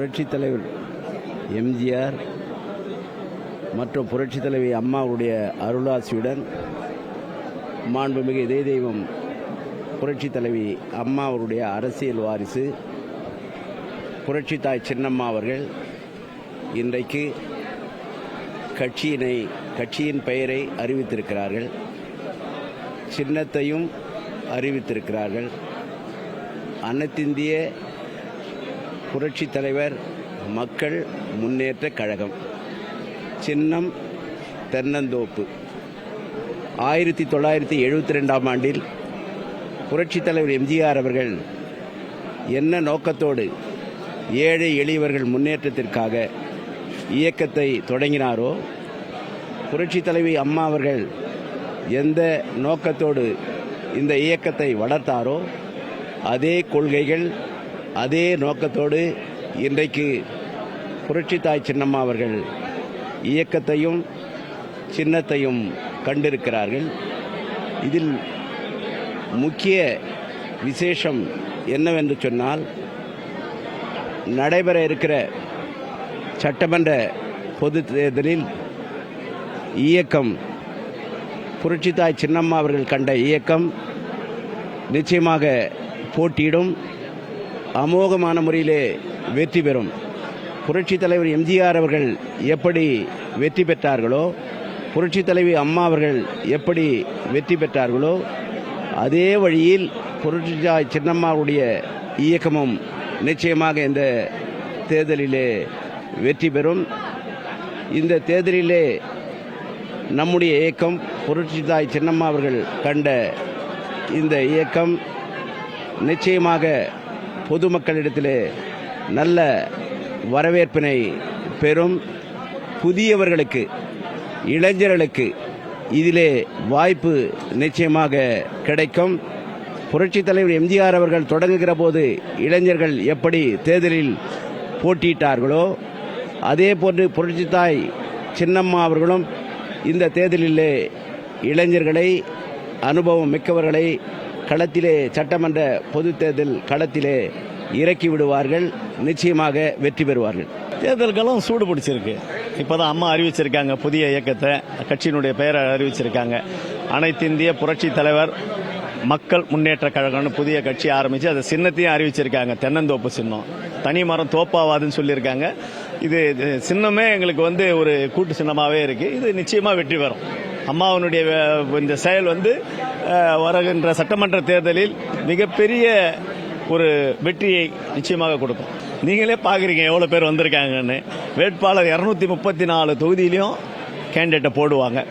புரட்சித் தலைவர் எம்ஜிஆர் மற்றும் புரட்சித் தலைவி அம்மாவுடைய அருளாசியுடன் மாண்புமிகு இதய தெய்வம் புரட்சித் தலைவி அம்மா அவருடைய அரசியல் வாரிசு புரட்சித்தாய் சின்னம்மா அவர்கள் இன்றைக்கு கட்சியின் பெயரை அறிவித்திருக்கிறார்கள், சின்னத்தையும் அறிவித்திருக்கிறார்கள். அனைத்திந்திய புரட்சித் தலைவர் மக்கள் முன்னேற்றக் கழகம், சின்னம் தென்னந்தோப்பு. 1972ஆம் ஆண்டில் புரட்சித் தலைவர் எம்ஜிஆர் அவர்கள் என்ன நோக்கத்தோடு ஏழை எளியவர்கள் முன்னேற்றத்திற்காக இயக்கத்தை தொடங்கினாரோ, புரட்சித் தலைவி அம்மா அவர்கள் எந்த நோக்கத்தோடு இந்த இயக்கத்தை வளர்த்தாரோ, அதே கொள்கைகள் அதே நோக்கத்தோடு இன்றைக்கு புரட்சித்தாய் சின்னம்மா அவர்கள் இயக்கத்தையும் சின்னத்தையும் கண்டிருக்கிறார்கள். இதில் முக்கிய விசேஷம் என்னவென்று சொன்னால், நடைபெற இருக்கிற சட்டமன்ற பொது தேர்தலில் இயக்கம் புரட்சித்தாய் சின்னம்மா அவர்கள் கண்ட இயக்கம் நிச்சயமாக போட்டியிடும், அமோகமான முறையிலே வெற்றி பெறும். புரட்சித் தலைவர் எம்ஜிஆர் அவர்கள் எப்படி வெற்றி பெற்றார்களோ, புரட்சித் தலைவி அம்மா அவர்கள் எப்படி வெற்றி பெற்றார்களோ, அதே வழியில் புரட்சித்தாய் சின்னம்மாவுடைய இயக்கமும் நிச்சயமாக இந்த தேர்தலிலே வெற்றி பெறும். இந்த தேர்தலிலே நம்முடைய இயக்கம் புரட்சித்தாய் சின்னம்மா அவர்கள் கண்ட இந்த இயக்கம் நிச்சயமாக பொதுமக்களிடத்திலே நல்ல வரவேற்பினை பெறும். புதியவர்களுக்கு, இளைஞர்களுக்கு இதிலே வாய்ப்பு நிச்சயமாக கிடைக்கும். புரட்சித் தலைவர் எம்ஜிஆர் அவர்கள் தொடங்குகிற போது இளைஞர்கள் எப்படி தேர்தலில் போட்டியிட்டார்களோ, அதே போன்று புரட்சித்தாய் சின்னம்மா அவர்களும் இந்த தேர்தலிலே இளைஞர்களை, அனுபவம் மிக்கவர்களை களத்திலே, சட்டமன்ற பொது தேர்தல் களத்திலே இறக்கி விடுவார்கள், நிச்சயமாக வெற்றி பெறுவார்கள். தேர்தல்களும் சூடு பிடிச்சிருக்கு. இப்போதான் அம்மா அறிவிச்சிருக்காங்க புதிய இயக்கத்தை, கட்சியினுடைய பெயரை அறிவிச்சிருக்காங்க. அனைத்து இந்திய புரட்சி தலைவர் மக்கள் முன்னேற்ற கழகம்னு புதிய கட்சி ஆரம்பித்து அதை சின்னத்தையும் அறிவிச்சிருக்காங்க. தென்னந்தோப்பு சின்னம், தனி மரம் தோப்பாவாதுன்னு சொல்லியிருக்காங்க. இது சின்னமே எங்களுக்கு ஒரு கூட்டு சின்னமாகவே இருக்குது. இது நிச்சயமாக வெற்றி பெறும். அம்மாவனுடைய இந்த செயல் வருகின்ற சட்டமன்ற தேர்தலில் மிகப்பெரிய ஒரு வெற்றியை நிச்சயமாக கொடுக்கும். நீங்களே பார்க்குறீங்க எவ்வளோ பேர் வந்திருக்காங்கன்னு. வேட்பாளர் 234 தொகுதியிலையும் கேண்டிடேட்டை போடுவாங்க.